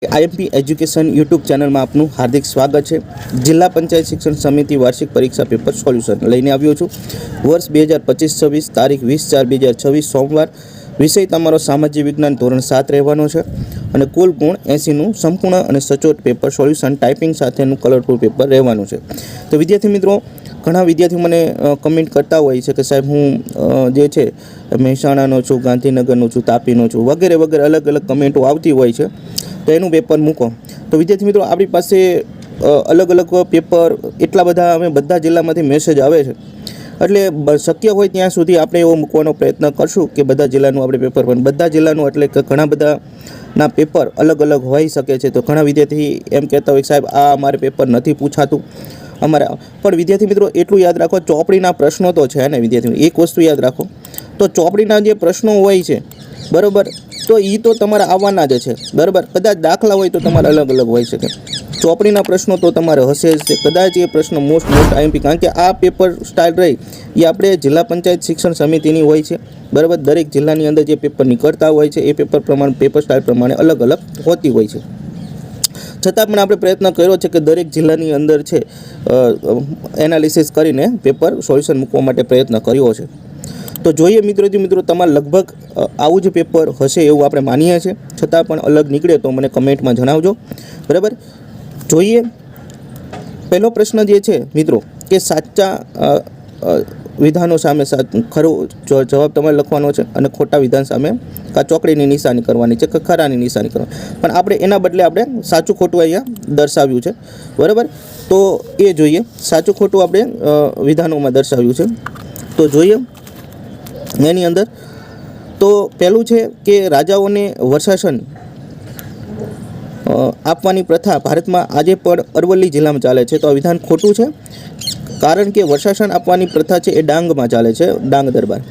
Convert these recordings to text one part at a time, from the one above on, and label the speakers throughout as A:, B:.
A: IMP education YouTube ચેનલમાં આપનું હાર્દિક સ્વાગત છે। જિલ્લા પંચાયત શિક્ષણ સમિતિ વાર્ષિક પરીક્ષા પેપર સોલ્યુશન લઈને આવ્યો છું। વર્ષ 2025-26 તારીખ 20/4/2026 સોમવાર। વિષય તમારો સામાજિક વિજ્ઞાન ધોરણ 7 રહેવાનો છે અને કુલ ગુણ 80નું સંપૂર્ણ અને સચોટ પેપર સોલ્યુશન ટાઈપિંગ સાથેનું કલરફુલ પેપર રહેવાનું છે। તો વિદ્યાર્થી મિત્રો, ઘણા વિદ્યાર્થીઓ મને કમેન્ટ કરતા હોય છે કે સાહેબ હું જે છે મહેસાણાનો છું, ગાંધીનગરનો છું, તાપીનો છું, વગેરે વગેરે અલગ અલગ કમેન્ટો આવતી હોય છે। તો એનું પેપર મૂકો। તો વિદ્યાર્થી મિત્રો, આપણી પાસે અલગ અલગ પેપર એટલા બધા અમે બધા જિલ્લામાંથી મેસેજ આવે છે, એટલે શક્ય હોય ત્યાં સુધી આપણે એવો મૂકવાનો પ્રયત્ન કરશું કે બધા જિલ્લાનું આપણે પેપર, પણ બધા જિલ્લાનું એટલે કે ઘણા બધાના પેપર અલગ અલગ હોઈ શકે છે। તો ઘણા વિદ્યાર્થી એમ કહેતા હોય સાહેબ આ અમારે પેપર નથી પૂછાતું અમારા, પણ વિદ્યાર્થી મિત્રો એટલું યાદ રાખો, ચોપડીના પ્રશ્નો તો છે ને વિદ્યાર્થી, એક વસ્તુ યાદ રાખો, તો ચોપડીના જે પ્રશ્નો હોય છે બરાબર, તો એ તો તમારે આવવાના જ છે બરાબર। કદાચ દાખલા હોય તો તમારે અલગ અલગ હોઈ શકે, ચોપડીના પ્રશ્નો તો તમારે હશે જ। કદાચ એ પ્રશ્ન મોસ્ટ આઈએમપી, કારણ કે આ પેપર સ્ટાઇલ રહી એ આપણે જિલ્લા પંચાયત શિક્ષણ સમિતિની હોય છે બરાબર। દરેક જિલ્લાની અંદર જે પેપર નીકળતા હોય છે એ પેપર પ્રમાણે, પેપર સ્ટાઇલ પ્રમાણે અલગ અલગ હોતી હોય છે। છતાં પણ આપણે પ્રયત્ન કર્યો છે કે દરેક જિલ્લાની અંદર છે એનાલિસિસ કરીને પેપર સોલ્યુશન મૂકવા માટે પ્રયત્ન કર્યો છે। તો જોઈએ મિત્રો તમારે લગભગ આવું જ પેપર હશે એવું આપણે માનીએ છીએ, છતાં પણ અલગ નીકળે તો મને કમેન્ટમાં જણાવજો બરાબર। જોઈએ પહેલો પ્રશ્ન જે છે મિત્રો કે સાચા વિધાનો સામે ખરો જવાબ તમારે લખવાનો છે અને ખોટા વિધાન સામે કાં ચોકડીની નિશાની કરવાની છે કે ખરાની નિશાની કરવાની, પણ આપણે એના બદલે આપણે સાચું ખોટું અહીંયા દર્શાવ્યું છે બરાબર। તો એ જોઈએ, સાચું ખોટું આપણે વિધાનોમાં દર્શાવ્યું છે। તો જોઈએ એની અંદર, તો પહેલું છે કે રાજાઓને વર્ષાસન આપવાની પ્રથા ભારતમાં આજે પણ અરવલ્લી જિલ્લામાં ચાલે છે। તો આ વિધાન ખોટું છે, કારણ કે વર્ષાસન આપવાની પ્રથા છે એ ડાંગમાં ચાલે છે, ડાંગ દરબાર।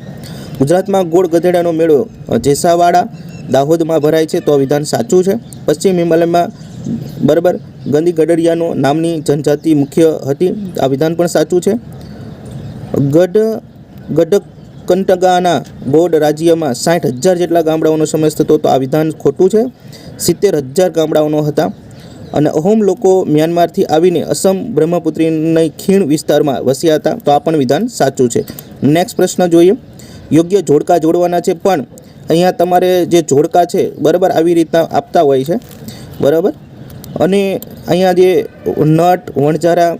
A: ગુજરાતમાં ગોળ ગધેડાનો મેળો જેસાવાડા દાહોદમાં ભરાય છે, તો આ વિધાન સાચું છે। પશ્ચિમ હિમાલયમાં બરાબર ગંદી ગડરિયાનો નામની જનજાતિ મુખ્ય હતી, આ વિધાન પણ સાચું છે। ગઢકંટગાના ગોંડ રાજ્યમાં 60,000 જેટલા ગામડાઓનો સમાવેશ થતો, તો આ વિધાન ખોટું છે। 70,000 ગામડાઓનો હતા। અને અહોમ લોકો મ્યાનમારથી આવીને અસમ બ્રહ્મપુત્રીના ખીણ વિસ્તારમાં વસ્યા હતા, તો આ પણ વિધાન સાચું છે। નેક્સ્ટ પ્રશ્ન જોઈએ, યોગ્ય જોડકા જોડવાના છે, પણ અહીંયા તમારે જે જોડકા છે બરાબર આવી રીતના આપતા હોય છે બરાબર। અને અહીંયા જે નટ, વણઝારા,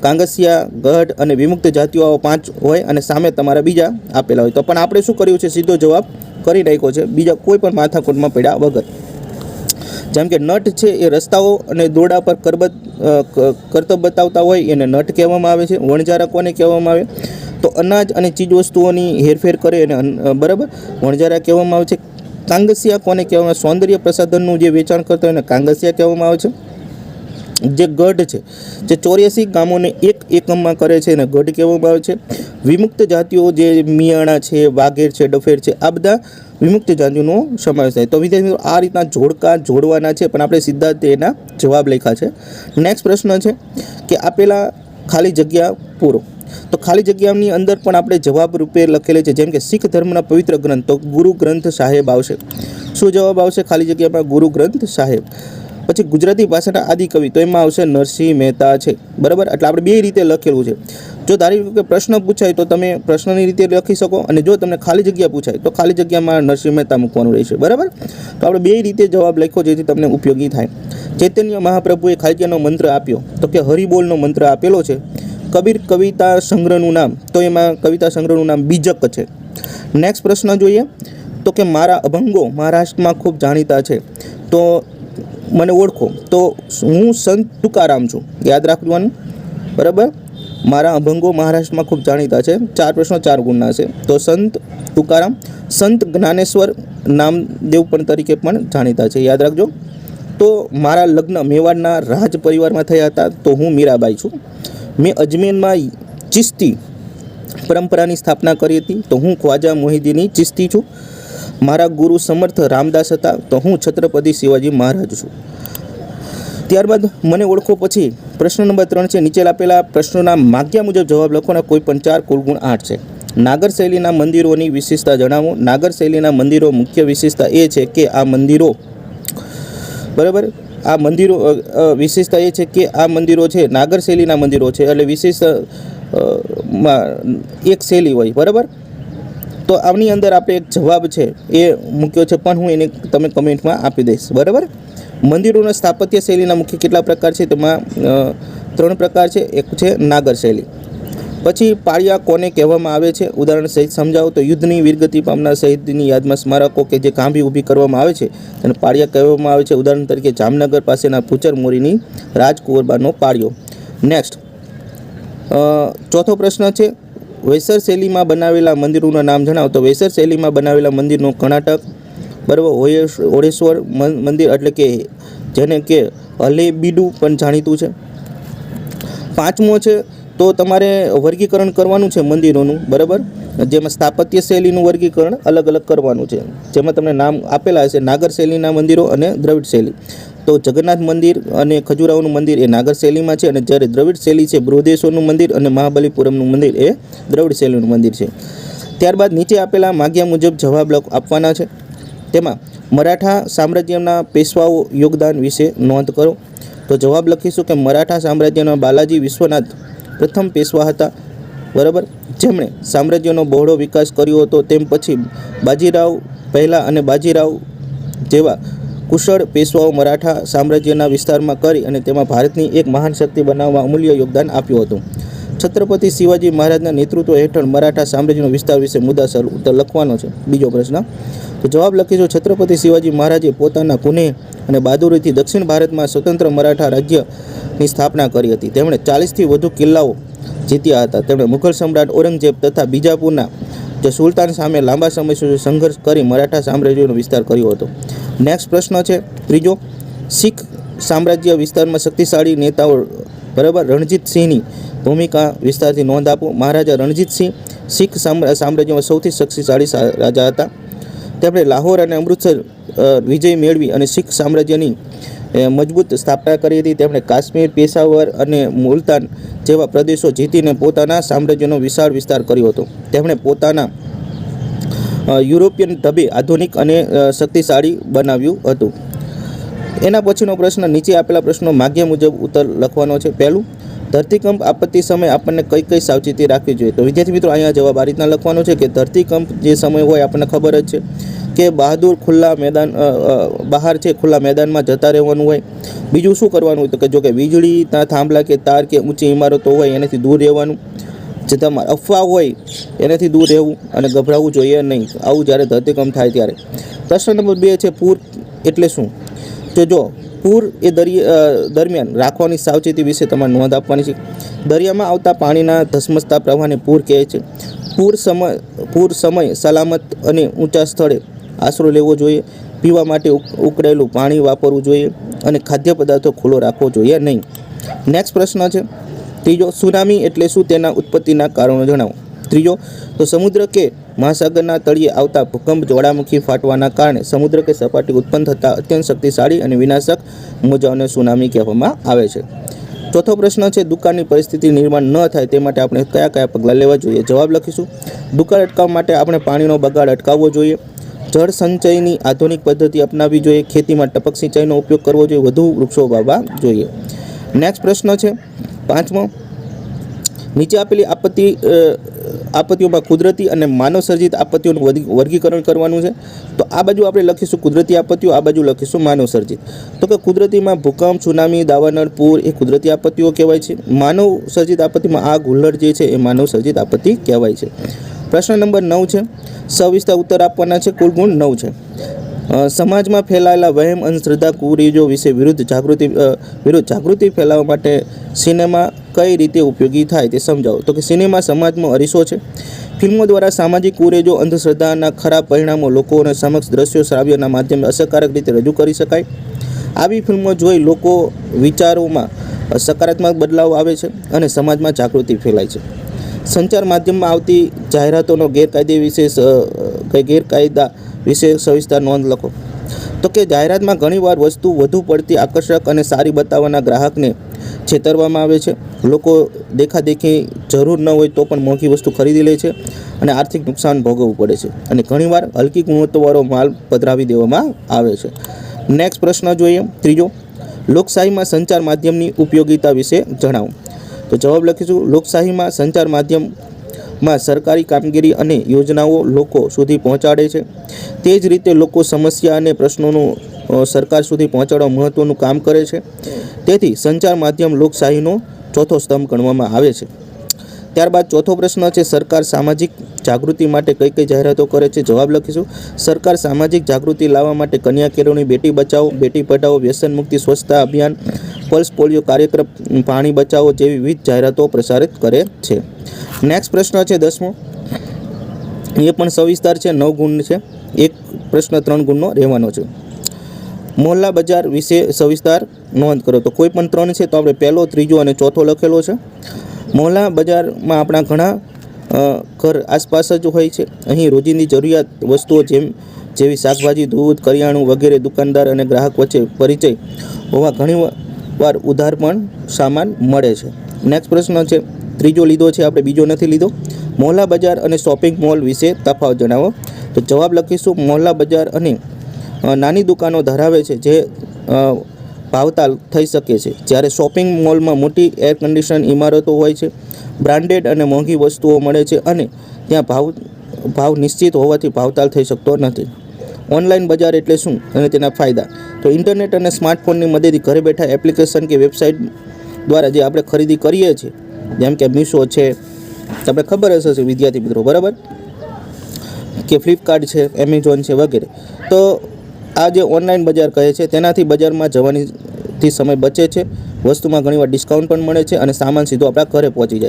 A: કાંગસિયા, ગઢ અને વિમુક્ત જાતિઓ 5 હોય અને સામે તમારા બીજા આપેલા હોય, તો પણ આપણે શું કર્યું છે, સીધો જવાબ કરી નાખ્યો છે બીજા કોઈ પણ માથાકૂટમાં પડ્યા વગર। જેમ કે નટ છે એ રસ્તાઓ અને દોરડા પર કરતબ બતાવતા હોય એને નટ કહેવામાં આવે છે। વણઝારા કોને કહેવામાં આવે, તો અનાજ અને ચીજવસ્તુઓની હેરફેર કરે એને બરાબર વણઝારા કહેવામાં આવે છે। કાંગસિયા કોને કહેવામાં આવે, સૌંદર્ય પ્રસાધનનું જે વેચાણ કરતા હોય એને કાંગસિયા કહેવામાં આવે છે। જે ગઢ છે જે 84 ગામોને એક એકમમાં કરે છે એને ગઢ કહેવામાં આવે છે। વિમુક્ત જાતિઓ જે મિયાણા છે, વાઘેર છે, ડફેર છે, આ બધા વિમુક્ત જાતિઓનો સમાવેશ થાય। તો વિદ્યાર્થીઓ આ રીતના જોડકા જોડવાના છે, પણ આપણે સીધા તેના જવાબ લખ્યા છે। નેક્સ્ટ પ્રશ્ન છે કે આપેલા ખાલી જગ્યા પૂરો, તો ખાલી જગ્યાની અંદર પણ આપણે જવાબ રૂપે લખેલી છે, જેમ કે શીખ ધર્મના પવિત્ર ગ્રંથ, તો ગુરુ ગ્રંથ સાહેબ આવશે। શું જવાબ આવશે ખાલી જગ્યામાં, ગુરુ ગ્રંથ સાહેબ। પછી ગુજરાતી ભાષાના આદિકવિ, તો એમાં આવશે નરસિંહ મહેતા છે બરાબર। એટલે આપણે બે રીતે લખેલું છે, જો ધારી લો કે પ્રશ્ન પૂછાય તો તમે પ્રશ્નની રીતે લખી શકો, અને જો તમને ખાલી જગ્યા પૂછાય તો ખાલી જગ્યામાં નરસિંહ મહેતા મૂકવાનું રહેશે બરાબર। તો આપણે બે રીતે જવાબ લખ્યો જેથી તમને ઉપયોગી થાય। ચૈતન્ય મહાપ્રભુએ ખાલી જગ્યાનો મંત્ર આપ્યો, તો કે હરિબોલનો મંત્ર આપેલો છે। કબીર કવિતા સંગ્રહનું નામ, તો એમાં કવિતા સંગ્રહનું નામ બીજક છે। નેક્સ્ટ પ્રશ્ન જોઈએ, તો કે મારા અભંગો મહારાષ્ટ્રમાં ખૂબ જાણીતા છે, તો મને ઓળખો, તો હું સંત તુકારામ છું, યાદ રાખવાનું બરાબર। મારા અભંગો મહારાષ્ટ્રમાં ખૂબ જાણીતા છે, 4 પ્રશ્નો 4 ગુણના છે, તો સંત તુકારામ। સંત જ્ઞાનેશ્વર નામદેવ પણ તરીકે પણ જાણીતા છે, યાદ રાખજો। તો મારા લગ્ન મેવાડના રાજ પરિવારમાં થયા હતા, તો હું મીરાબાઈ છું। મેં અજમેરમાં ચિશ્તી પરંપરાની સ્થાપના કરી હતી, તો હું ખ્વાજા મોહિદ્દીન ચિશ્તી છું। મારા ગુરુ સમર્થ રામદાસ હતા, તો હું છત્રપતિ શિવાજી મહારાજ છું। ત્યારબાદ મને ઓળખો પછી પ્રશ્ન નંબર 3 છે, નીચે આપેલા પ્રશ્નોના માગ્યા મુજબ જવાબ લખવાના, કોઈ પણ 4, કુલ ગુણ 8 છે। નાગર શૈલીના મંદિરોની વિશેષતા જણાવો। નાગર શૈલીના મંદિરો મુખ્ય વિશેષતા એ છે કે આ મંદિરો બરાબર. આ મંદિરો વિશેષતા એ છે કે આ મંદિરો છે નાગર શૈલીના મંદિરો છે, એટલે વિશેષ એક શૈલી હોય. બરાબર. તો આની અંદર આપણે એક જવાબ છે એ મૂક્યો છે, પણ હું એને તમે કમેન્ટમાં આપી દઈશ. બરાબર. મંદિરોના સ્થાપત્ય શૈલીના મુખ્ય કેટલા પ્રકાર છે? તેમાં 3 પ્રકાર છે. એક છે નાગર શૈલી. પછી પાળિયા કોને કહેવામાં આવે છે? ઉદાહરણ સહિત સમજાવો. તો યુદ્ધની વીરગતિ પામનાર શહીદની યાદમાં સ્મારકો કે જે કાંભી ઊભી કરવામાં આવે છે તેને પાળિયા કહેવામાં આવે છે. ઉદાહરણ તરીકે જામનગર પાસેના ભૂચર મોરીની રાજકુંવરબાનો પાળિયો. નેક્સ્ટ, ચોથો પ્રશ્ન છે વૈસર શૈલીમાં બનાવેલા મંદિરોના નામ જણાવો. તો વૈસર શૈલીમાં બનાવેલા મંદિરનો કર્ણાટક, બરાબર, હોળેશ્વર મંદિર એટલે કે જેને કે હલેબીડુ પણ જાણીતું છે. 5મો છે તો તમારે વર્ગીકરણ કરવાનું છે મંદિરોનું. બરાબર. જેમાં સ્થાપત્ય શૈલીનું વર્ગીકરણ અલગ અલગ કરવાનું છે, જેમાં તમને નામ આપેલા હશે નાગર શૈલીના મંદિરો અને દ્રવિડ શૈલી. તો જગન્નાથ મંદિર અને ખજુરાહોનું મંદિર એ નાગર શૈલીમાં છે, અને જ્યારે દ્રવિડ શૈલી છે બૃહદેશ્વરનું મંદિર અને મહાબલીપુરમનું મંદિર એ દ્રવિડ શૈલીનું મંદિર છે. ત્યારબાદ નીચે આપેલા માગ્યા મુજબ જવાબ આપવાના છે. તેમાં મરાઠા સામ્રાજ્યના પેશવાઓ યોગદાન વિશે નોંધ કરો. તો જવાબ લખીશું કે મરાઠા સામ્રાજ્યના બાલાજી વિશ્વનાથ પ્રથમ પેશવા હતા. બરાબર. જેમણે સામ્રાજ્યનો બહોળો વિકાસ કર્યો હતો. તેમ પછી બાજીરાવ પહેલા અને બાજીરાવ જેવા કુશળ પેશવાઓ મરાઠા સામ્રાજ્યના વિસ્તારમાં કરી અને તેમાં ભારતની એક મહાન શક્તિ બનાવવા અમૂલ્ય યોગદાન આપ્યું હતું. છત્રપતિ શિવાજી મહારાજના નેતૃત્વ હેઠળ મરાઠા સામ્રાજ્યનો વિસ્તાર વિશે મુદ્દાસર ઉત્તર લખવાનો છે. બીજો પ્રશ્ન. તો જવાબ લખીશું છત્રપતિ શિવાજી મહારાજે પોતાના ગુને અને બહાદુરીથી દક્ષિણ ભારતમાં સ્વતંત્ર મરાઠા રાજ્યની સ્થાપના કરી હતી. તેમણે 40થી વધુ કિલ્લાઓ જીત્યા હતા. તેમણે મુઘલ સમ્રાટ ઔરંગઝેબ તથા બીજાપુરના જે સુલતાન સામે લાંબા સમય સુધી સંઘર્ષ કરી મરાઠા સામ્રાજ્યનો વિસ્તાર કર્યો હતો. નેક્સ્ટ પ્રશ્ન છે ત્રીજો. શીખ સામ્રાજ્ય વિસ્તારમાં શક્તિશાળી નેતાઓ, બરાબર, રણજીતસિંહની ભૂમિકા વિસ્તારથી નોંધ આપો. મહારાજા રણજીતસિંહ શીખ સામ્રાજ્યમાં સૌથી શક્તિશાળી રાજા હતા. તેમણે લાહોર અને અમૃતસર વિજય મેળવી અને શીખ સામ્રાજ્યની મજબૂત સ્થાપના કરી હતી. તેમણે કાશ્મીર, પેશાવર અને મુલતાન જેવા પ્રદેશો જીતીને પોતાના સામ્રાજ્યનો વિશાળ વિસ્તાર કર્યો હતો. તેમણે પોતાના યુરોપિયન ઢબે આધુનિક અને શક્તિશાળી બનાવ્યું હતું. એના પછીનો પ્રશ્ન, નીચે આપેલા પ્રશ્નો માગ્યા મુજબ ઉત્તર લખવાનો છે. પહેલું, ધરતીકંપ આપત્તિ સમયે આપણને કઈ કઈ સાવચેતી રાખવી જોઈએ? તો વિદ્યાર્થી મિત્રો અહીંયા જવાબ આ રીતના લખવાનો છે કે ધરતીકંપ જે સમય હોય આપણને ખબર જ છે કે બહાર છે ખુલ્લા મેદાનમાં જતા રહેવાનું હોય. બીજું શું કરવાનું હોય? તો કે જો કે વીજળીના થાંભલા કે તાર કે ઊંચી ઇમારતો હોય એનાથી દૂર રહેવાનું. જે તમારે અફવા હોય એનાથી દૂર રહેવું અને ગભરાવવું જોઈએ નહીં, આવું જ્યારે ધરતીકંપ થાય ત્યારે. પ્રશ્ન નંબર 2 છે પૂર એટલે શું? તો જો પૂર એ દરમિયાન રાખવાની સાવચેતી વિશે તમારે નોંધ આપવાની છે. દરિયામાં આવતા પાણીના ધસમસતા પ્રવાહને પૂર કહે છે. પૂર સમય સલામત અને ઊંચા સ્થળે આશરો લેવો જોઈએ. પીવા માટે ઉકળેલું પાણી વાપરવું જોઈએ અને ખાદ્ય પદાર્થો ખુલ્લો રાખવો જોઈએ નહીં. નેક્સ્ટ પ્રશ્ન છે ત્રીજો. સુનામી એટલે શું? તેના ઉત્પત્તિના કારણો જણાવો. ત્રીજો, તો સમુદ્ર કે મહાસાગરના તળિયે આવતા ભૂકંપ, જ્વાળામુખી ફાટવાના કારણે સમુદ્ર કે સપાટી ઉત્પન્ન થતા અત્યંત શક્તિશાળી અને વિનાશક મોજાઓને સુનામી કહેવામાં આવે છે. ચોથો પ્રશ્ન છે દુકાળની પરિસ્થિતિ નિર્માણ ન થાય તે માટે આપણે કયા કયા પગલાં લેવા જોઈએ? જવાબ લખીશું. દુકાળ અટકાવવા માટે આપણે પાણીનો બગાડ અટકાવવો જોઈએ. જળ સંચયની આધુનિક પદ્ધતિ અપનાવવી જોઈએ. ખેતીમાં ટપક સિંચાઈનો ઉપયોગ કરવો જોઈએ. વધુ વૃક્ષો વાવવા જોઈએ. નેક્સ્ટ પ્રશ્ન છે 5મો. નીચે આપેલી આપત્તિઓમાં કુદરતી અને માનવ સર્જિત આપત્તિઓનું વર્ગીકરણ કરવાનું છે. તો આ બાજુ આપણે લખીશું કુદરતી આપત્તિઓ, આ બાજુ લખીશું માનવ સર્જિત. તો કે કુદરતીમાં ભૂકંપ, સુનામી, દાવાનળ, પૂર એ કુદરતી આપત્તિઓ કહેવાય છે. માનવ સર્જિત આપત્તિમાં આગ, હુલ્લડ જે છે એ માનવ સર્જિત આપત્તિ કહેવાય છે. પ્રશ્ન નંબર 9 છે. સવિસ્તાર ઉત્તર આપવાના છે. કુલ ગુણ 9 છે. સમાજમાં ફેલાયેલા વહેમ, અંધશ્રદ્ધા, કુરીજો વિશે વિરુદ્ધ જાગૃતિ ફેલાવવા માટે સિનેમા કઈ રીતે ઉપયોગી થાય તે સમજાવો. તો કે સિનેમા સમાજમાં અરીસો છે. ફિલ્મો દ્વારા સામાજિક કુરેજો, અંધશ્રદ્ધાના ખરાબ પરિણામો લોકોને સમક્ષ દ્રશ્યો શ્રાવ્યના માધ્યમે અસરકારક રીતે રજૂ કરી શકાય. આવી ફિલ્મો જોઈ લોકો વિચારોમાં સકારાત્મક બદલાવ આવે છે અને સમાજમાં જાગૃતિ ફેલાય છે. સંચાર માધ્યમમાં આવતી જાહેરાતોનો ગેરકાયદા વિશે સવિસ્તાર નોંધ લખો. તો કે જાહેરાતમાં ઘણીવાર વસ્તુ વધુ પડતી આકર્ષક અને સારી બતાવવાના ગ્રાહકને છેતરવામાં આવે છે. લોકો દેખાદેખી જરૂર ન હોય તો પણ મોંઘી વસ્તુ ખરીદી લે છે અને આર્થિક નુકસાન ભોગવવું પડે છે. અને ઘણીવાર હલકી ગુણવત્તાવાળો માલ પધરાવી દેવામાં આવે છે. નેક્સ્ટ પ્રશ્ન જોઈએ ત્રીજો, લોકશાહીમાં સંચાર માધ્યમની ઉપયોગિતા વિશે જણાવો. તો જવાબ લખીશું, લોકશાહીમાં સંચાર માધ્યમમાં સરકારી કામગીરી અને યોજનાઓ લોકો સુધી પહોંચાડે છે. તે જ રીતે લોકો સમસ્યા અને પ્રશ્નોનું સરકાર સુધી પહોંચાડવા મહત્ત્વનું કામ કરે છે. તેથી સંચાર માધ્યમ લોકશાહીનો ચોથો સ્તંભ ગણવામાં આવે છે. ત્યારબાદ ચોથો પ્રશ્ન છે, સરકાર સામાજિક જાગૃતિ માટે કઈ કઈ જાહેરાતો કરે છે. જવાબ લખીશું, સરકાર સામાજિક જાગૃતિ લાવવા માટે કન્યા કેળવણી, બેટી બચાવો, બેટી પઢાઓ, વ્યસન મુક્તિ, સ્વચ્છતા અભિયાન, પલ્સ પોલિયો કાર્યક્રમ, પાણી બચાવો જેવી વિવિધ જાહેરાતો પ્રસારિત કરે છે. નેક્સ્ટ પ્રશ્ન છે 10મો, એ પણ સવિસ્તાર છે, 9 ગુણ છે. એક પ્રશ્ન 3 ગુણનો રહેવાનો છે. મોહલ્લા બજાર વિશે સવિસ્તાર નોંધ કરો. તો કોઈ પણ 3 છે તો આપણે પહેલો, ત્રીજો અને ચોથો લખેલો છે. મોહલ્લા બજારમાં આપણા ઘણા ઘર આસપાસ જ હોય છે. અહીં રોજિંદી જરૂરિયાત વસ્તુઓ જેવી શાકભાજી, દૂધ, કરિયાણું વગેરે દુકાનદાર અને ગ્રાહક વચ્ચે પરિચય હોવા ઘણી વાર ઉધાર પણ સામાન મળે છે. નેક્સ્ટ પ્રશ્ન છે, ત્રીજો લીધો છે આપણે, બીજો નથી લીધો. મોહલ્લા બજાર અને શોપિંગ મોલ વિશે તફાવત જણાવો. તો જવાબ લખીશું, મોહલ્લા બજાર અને નાની દુકાનો ધરાવે છે જે ભાવતાલ થઈ શકે છે, જ્યારે શોપિંગ મોલમાં મોટી એર કન્ડિશન ઇમારતો હોય છે, બ્રાન્ડેડ અને મોંઘી વસ્તુઓ મળે છે અને ત્યાં ભાવ નિશ્ચિત હોવાથી ભાવતાલ થઈ શકતો નથી. ઓનલાઈન બજાર એટલે શું અને તેના ફાયદા. તો ઇન્ટરનેટ અને સ્માર્ટફોનની મદદથી ઘરે બેઠા એપ્લિકેશન કે વેબસાઇટ દ્વારા જે આપણે ખરીદી કરીએ છીએ, જેમ કે મીશો છે, તમને ખબર હશે વિદ્યાર્થી મિત્રો, બરાબર, કે ફ્લિપકાર્ટ છે, એમેઝોન છે વગેરે. તો આ જે ઓનલાઈન બજાર કહે છે તેનાથી બજારમાં જવાથી સમય બચે છે, વસ્તુમાં ઘણીવાર ડિસ્કાઉન્ટ પણ મળે છે અને સામાન સીધો આપણા ઘરે પહોંચી જાય.